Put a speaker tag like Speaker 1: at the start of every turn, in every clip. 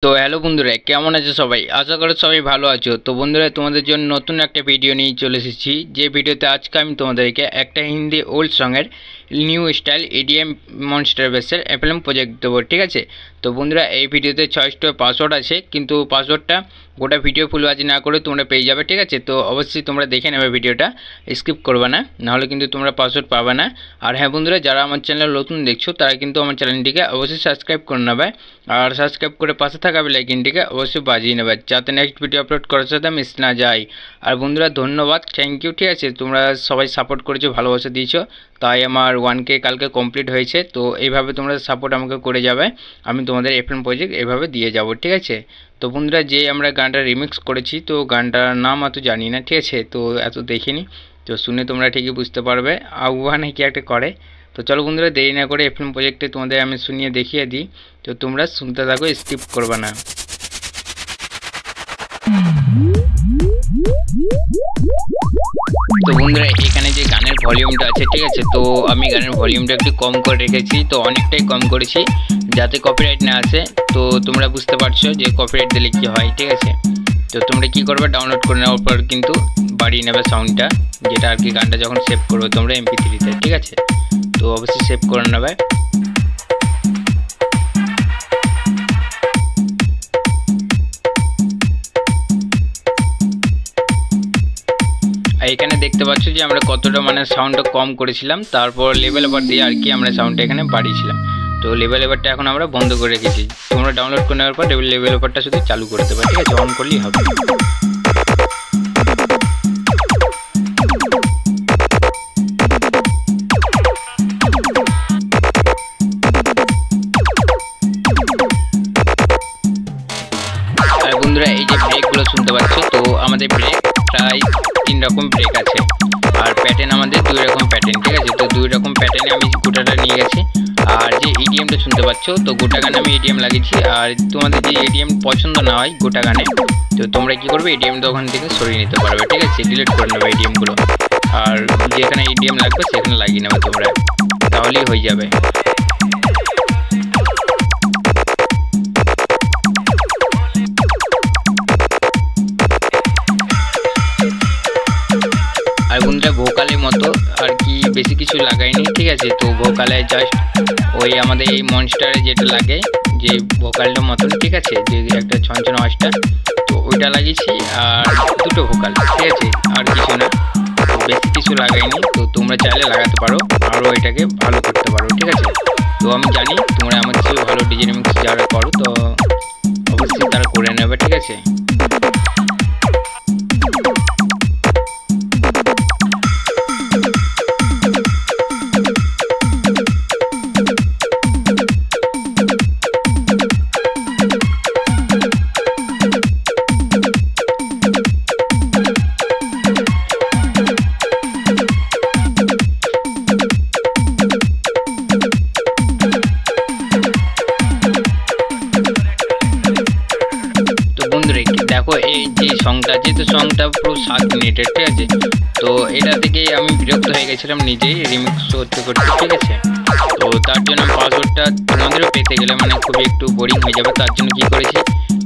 Speaker 1: তো হ্যালো বন্ধুরা, কেমন আছো সবাই? আশা করি সবাই ভালো আছো। তো বন্ধুরা, তোমাদের জন্য নতুন একটা ভিডিও নিয়ে চলে এসেছি। যে ভিডিওতে আজকে আমি তোমাদেরকে একটা হিন্দি ওল্ড সঙের নিউ স্টাইল ইডিএম মনস্টার বেসের এফএলএম প্রজেক্ট দেবো, ঠিক আছে? তো বন্ধুরা, এই ভিডিওতে 6টা পাসওয়ার্ড আছে, কিন্তু পাসওয়ার্ডটা গোটা ভিডিও ফুলবাজি না করে তোমরা পেয়ে যাবে, ঠিক আছে? তো অবশ্যই তোমরা দেখে নেবে, ভিডিওটা স্কিপ করবে না, নাহলে কিন্তু তোমরা পাসওয়ার্ড পাবে না। আর হ্যাঁ বন্ধুরা, যারা আমার চ্যানেল নতুন দেখছো তারা কিন্তু আমার চ্যানেলটিকে অবশ্যই সাবস্ক্রাইব করে নেবে, আর সাবস্ক্রাইব করে পাশে থাকা বেল আইকনটিকে অবশ্যই বাজিয়ে নেবে, যাতে নেক্সট ভিডিও আপলোড করার সাথে মিস না যায়। আর বন্ধুরা, ধন্যবাদ, থ্যাংক ইউ, ঠিক আছে? তোমরা সবাই সাপোর্ট করেছো, ভালোবাসা দিয়েছো, তাই আমার 1K কালকে কমপ্লিট হয়েছে। তো এইভাবে তোমরা সাপোর্ট আমাকে করে যাবে, আমি তোমাদের এফএলএম প্রজেক্ট এভাবে দিয়ে যাব, ঠিক আছে? তো বন্ধুরা, যে আমরা গানটা রিমিক্স করেছি, তো গানটার নাম এত জানি না, ঠিক আছে? তো এত দেখিনি, তো শুনে তোমরা ঠিকই বুঝতে পারবে আহ্বানে কি একটা করে। তো চলো বন্ধুরা, দেরি না করে এফএলএম প্রজেক্টে তোমাদের আমি শুনিয়ে দেখিয়ে দিই। তো তোমরা শুনতে থাকো, স্কিপ করবে না। তো বন্ধুরা, এখানে যে গানের ভলিউমটা আছে, ঠিক আছে? তো আমি গানের ভলিউমটা একটু কম করে রেখেছি, তো অনেকটাই কম করেছি যাতে কপিরাইট না আসে। তো তোমরা বুঝতে পারছো যে কপিরাইট দিলে কি হয়, ঠিক আছে? তো তোমরা কি করবে, ডাউনলোড করে নেওয়ার পর কিন্তু বাড়িয়ে নেবে সাউন্ডটা, যেটা আর কি গানটা যখন সেভ করবে তোমরা MP3-তে, ঠিক আছে? তো অবশ্যই সেভ করে নেবে। এখানে দেখতে পাচ্ছ যে আমরা কতটা মানে সাউন্ডটা কম করেছিলাম, তারপর লেভেল ওভার দিয়ে আর কি আমরা সাউন্ডটা এখানে বাড়িয়েছিলাম। তো লেভেল ওভারটা এখন আমরা বন্ধ করে রেখেছি। তোমরা ডাউনলোড করে নেওয়ার পর লেভেল ওভারটা শুধু চালু করে দেবে, ঠিক আছে? অন করলেই হবে। আর বন্ধুরা, এই যে ব্রেকগুলো শুনতে পাচ্ছ, তো আমাদের ব্রেক প্রায় 3 রকম ব্রেক আছে, আর প্যাটার্ন আমাদের 2 রকম প্যাটার্ন, ঠিক আছে? তো 2 রকম প্যাটার্নে আমি গোটাটা নিয়ে গেছি। আর যে ইডিএমটা শুনতে পাচ্ছ, তো গোটা গানে আমি ইডিএম লাগিয়েছি। আর তোমাদের যে ইডিএম পছন্দ না হয় গোটা গানে, তো তোমরা কি করবে, ইডিএমটা ওখান থেকে সরিয়ে নিতে পারবে, ঠিক আছে? ডিলিট করে নেবে ইডিএমগুলো, আর যেখানে ইডিএম লাগবে সেখানে লাগিয়ে নেবে তোমরা, তাহলেই হয়ে যাবে। আর বন্ধুরা, ভোকালের মতো আর কি বেশি কিছু লাগাইনি, ঠিক আছে? তো ভোকালে জাস্ট ওই আমাদের এই মনস্টারে যেটা লাগে, যে ভোকালটার মতন, ঠিক আছে? যে একটা ছনছন আওয়াজটা, তো ওইটা লাগিয়েছি, আর 2টো ভোকাল, ঠিক আছে? আর কিছু না, বেশি কিছু লাগাইনি। তো তোমরা চাইলে লাগাতে পারো, আরও এটাকে ভালো করতে পারো, ঠিক আছে? তো আমি জানি তোমরা আমার চেয়ে ভালো ডিজে রিমিক্স যারা করো, তো অবশ্যই তারা করে নেবে, ঠিক আছে? দেখো, এই যে সংটা আছে, তো সংটা পুরো 7 মিনিটের, ঠিক আছে? তো এটা থেকে আমি বিরক্ত হয়ে গেছিলাম নিজেই রিমিক্স করতে করতে, ঠিক আছে? তো তার জন্য পাসওয়ার্ডটা তোমাদেরও পেতে গেলে মানে খুবই একটু বোরিং হয়ে যাবে, তার জন্য কী করেছি,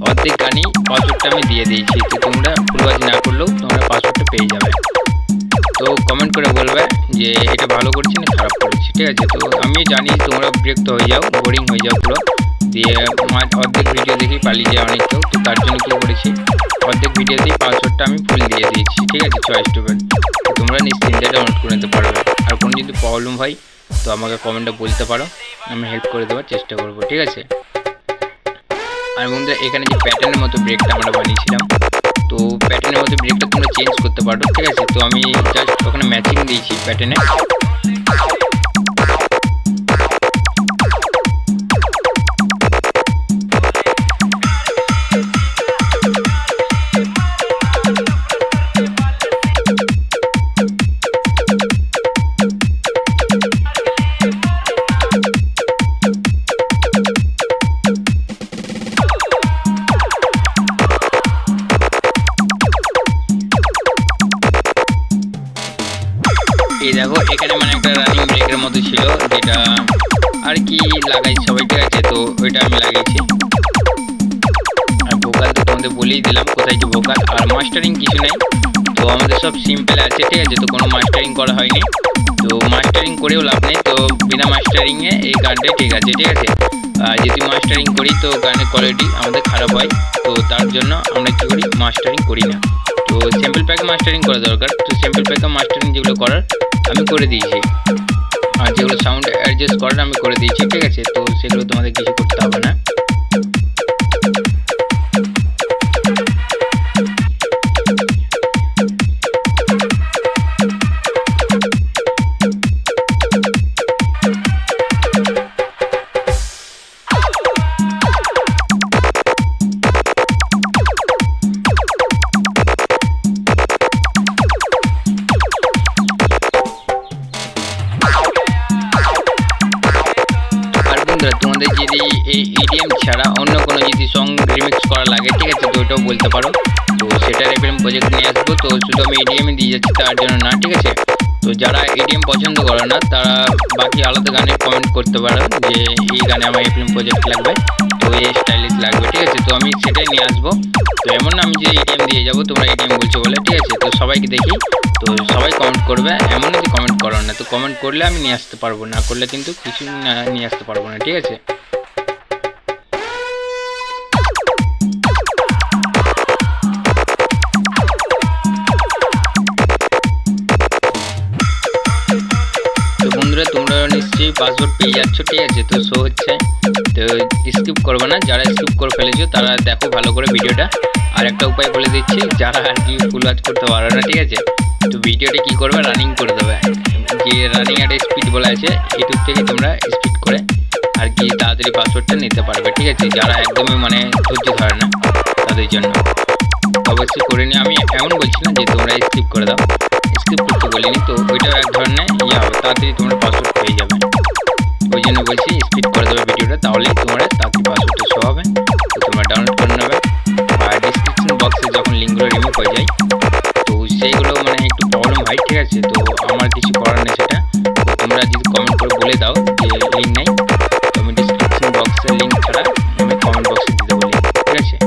Speaker 1: অর্ধেক গানই পাসওয়ার্ডটা আমি দিয়ে দিয়েছি। তো তোমরা ফুলবাজি না করলেও তোমরা পাসওয়ার্ডটা পেয়ে যাবে। তো কমেন্ট করে বলবে যে এটা ভালো করেছি না খারাপ করেছি, ঠিক আছে? তো আমি জানি তোমরা বিরক্ত হয়ে যাও, বোরিং হয়ে যাও পুরো, দিয়ে অর্ধেক ভিডিও দেখেই পালিয়ে যায় অনেক কেউ। তো তার জন্য কী করেছি, অর্ধেক ভিডিওতেই পাসওয়ার্ডটা আমি ফুল দিয়ে দিয়েছি, ঠিক আছে? Choice to bed. তো তোমরা নিশ্চিন্তে ডাউনলোড করে নিতে পারবে। আর কোনো যদি প্রবলেম হয় তো আমাকে কমেন্টে বলতে পারো, আমি হেল্প করে দেওয়ার চেষ্টা করবো, ঠিক আছে? আর বন্ধুরা, এখানে যে প্যাটার্নের মতো ব্রেকটা আমরা বানিয়েছিলাম, তো প্যাটার্নের মতো ব্রেকটা তোমরা চেঞ্জ করতে পারো, ঠিক আছে? তো আমি জাস্ট ওখানে ম্যাচিং দিয়েছি প্যাটার্নে। এই দেখো, এখানে মানে একটা রানিং ব্রেকের মতো ছিল, যেটা আর কি লাগাই সবাই, ঠিক আছে? তো ওইটা আমি লাগাইছি। তোমাদের বলেই দিলাম কোথায় কি ভোকাল। আর মাস্টারিং কিছু নেই, তো আমাদের সব সিম্পল আছে, ঠিক আছে। তো কোনো মাস্টারিং করা হয়নি, তো মাস্টারিং করেও লাভ নেই। তো বিনা মাস্টারিংয়ে এই গানটাই ঠিক আছে, ঠিক আছে। আর যদি মাস্টারিং করি তো গানের কোয়ালিটি আমাদের খারাপ হয়, তো তার জন্য আমরা কী করি, মাস্টারিং করি না। তো স্যাম্পল প্যাকে মাস্টারিং করা দরকার, তো স্যাম্পল প্যাকে মাস্টারিং যেগুলো করার আমি করে দিয়েছি, আর যেগুলো সাউন্ড অ্যাডজাস্ট করার আমি করে দিয়েছি, ঠিক আছে। তো সেগুলো তোমাদের কিছু করতে হবে না। তোমাদের যদি এই ইডিএম ছাড়া অন্য কোনো যদি সং রিমিক্স করা লাগে, ঠিক আছে, তো ওইটাও বলতে পারো। তো সেটার এফএম প্রজেক্ট নিয়ে আসবো। তো শুধু আমি ইডিএমই দিয়ে যাচ্ছি তার জন্য না, ঠিক আছে। তো যারা ইডিএম পছন্দ করে না তারা বাকি আলাদা গানে কমেন্ট করতে পারো যে এই গানে আমার এফএম প্রজেক্ট লাগবে, তো এই স্টাইলিশ লাগবে, ঠিক আছে। তো আমি সেটাই নিয়ে আসবো। তো এমন না আমি যে ইডিএম দিয়ে যাবো তোমরা ইডিএম বলছো বলে, ঠিক আছে। তো সবাইকে দেখি, তো সবাই কমেন্ট করবে, এমন না যে কমেন্ট করো না। তো কমেন্ট করলে আমি নিয়ে আসতে পারবো, না করলে কিন্তু কিছু নিয়ে আসতে পারবো না, ঠিক আছে। বন্ধুরা তোমরা নিশ্চয়ই পাসওয়ার্ড পেয়ে যাচ্ছ, ঠিক আছে। তো শো হচ্ছে, তো স্কিপ করবে না। যারা স্কিপ করে ফেলেছো তারা দেখো ভালো করে ভিডিওটা। আর একটা উপায় বলে দিচ্ছি, যারা আর কি ফুল ওয়াচ করতে পারো না, ঠিক আছে, তো ভিডিওটা কি করবে, রানিং করে দেবে। যে রানিং একটা স্পিড বলে আছে, ইউটিউব থেকে তোমরা স্পিড করে আর কি তাড়াতাড়ি পাসওয়ার্ডটা নিতে পারবে, ঠিক আছে। যারা একদমই মানে ধৈর্য ধরে না তাদের জন্য অবশ্যই করে নিও। আমি এমন বলছি না যে তোমরা স্কিপ করে দাও, স্কিপ করতে বলিনি। তো ওইটাও এক ধরনের ইয়ে হবে, তাড়াতাড়ি তোমরা পাসওয়ার্ড পেয়ে যাবে। ওই জন্য বলছি স্পিড করে দেবে ভিডিওটা, তাহলেই তোমরা তাড়াতাড়ি পাসওয়ার্ডটা শো হবে। তো তোমরা ডাউনলোড করে নেবে। আর ডিসক্রিপশন বক্সে যখন লিঙ্কগুলো রিমুভ হয়ে যায় তো সেইগুলো মানে একটু প্রবলেম হয়, ঠিক আছে। তো আমার কিছু করার নেই সেটা। তো তোমরা যদি কমেন্ট করে বলে দাও যে লিঙ্ক নেই, তো আমি ডিসক্রিপশন বক্সে লিঙ্ক ছাড়া আমি কমেন্ট বক্সে দিতে বলি, ঠিক আছে।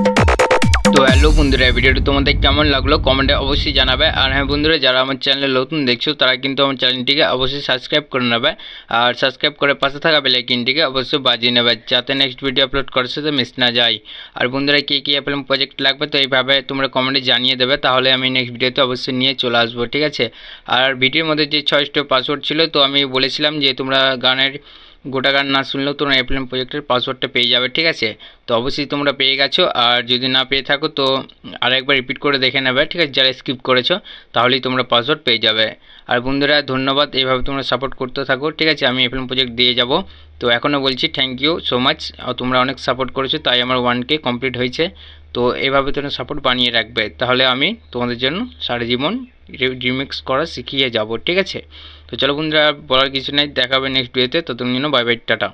Speaker 1: তো হ্যালো বন্ধুরা, ভিডিওটি তোমাদের কেমন লাগলো কমেন্টে অবশ্যই জানাবে। আর হ্যাঁ বন্ধুরা, যারা আমার চ্যানেলে নতুন দেখছো তারা কিন্তু আমার চ্যানেলটিকে অবশ্যই সাবস্ক্রাইব করে নেবে। আর সাবস্ক্রাইব করে পাশে থাকা বেল আইকনটিকে অবশ্যই বাজিয়ে নেবে, যাতে নেক্সট ভিডিও আপলোড করার সাথে মিস না যায়। আর বন্ধুরা কী কী এফএম প্রজেক্ট লাগবে তো এইভাবে তোমরা কমেন্টে জানিয়ে দেবে, তাহলে আমি নেক্সট ভিডিওতে অবশ্যই নিয়ে চলে আসবো, ঠিক আছে। আর ভিডিওর মধ্যে যে 6টা পাসওয়ার্ড ছিল, তো আমি বলেছিলাম যে তোমরা গানের গোটা গান না শুনলেও তোমরা এফএম প্রজেক্টের পাসওয়ার্ডটা পেয়ে যাবে, ঠিক আছে। তো অবশ্যই তোমরা পেয়ে গেছো, আর যদি না পেয়ে থাকো তো আরেকবার রিপিট করে দেখে নেবে, ঠিক আছে। যারা স্কিপ করেছো তাহলেই তোমরা পাসওয়ার্ড পেয়ে যাবে। আর বন্ধুরা ধন্যবাদ, এইভাবে তোমরা সাপোর্ট করতে থাকো, ঠিক আছে। আমি এফএম প্রজেক্ট দিয়ে যাব। তো এখনও বলছি থ্যাংক ইউ সো মাচ, তোমরা অনেক সাপোর্ট করেছো, তাই আমার 1K কমপ্লিট হয়েছে। তো এইভাবে তোমরা সাপোর্ট বানিয়ে রাখবে, তাহলে আমি তোমাদের জন্য সারা জীবন রিমিক্স করা শিখিয়ে যাব, ঠিক আছে। তো চলো বন্ধুরা, বলার কিছু নেই, দেখা হবে নেক্সট ভিডিওতে। ততক্ষণ জন্য বাই বাই, টাটা।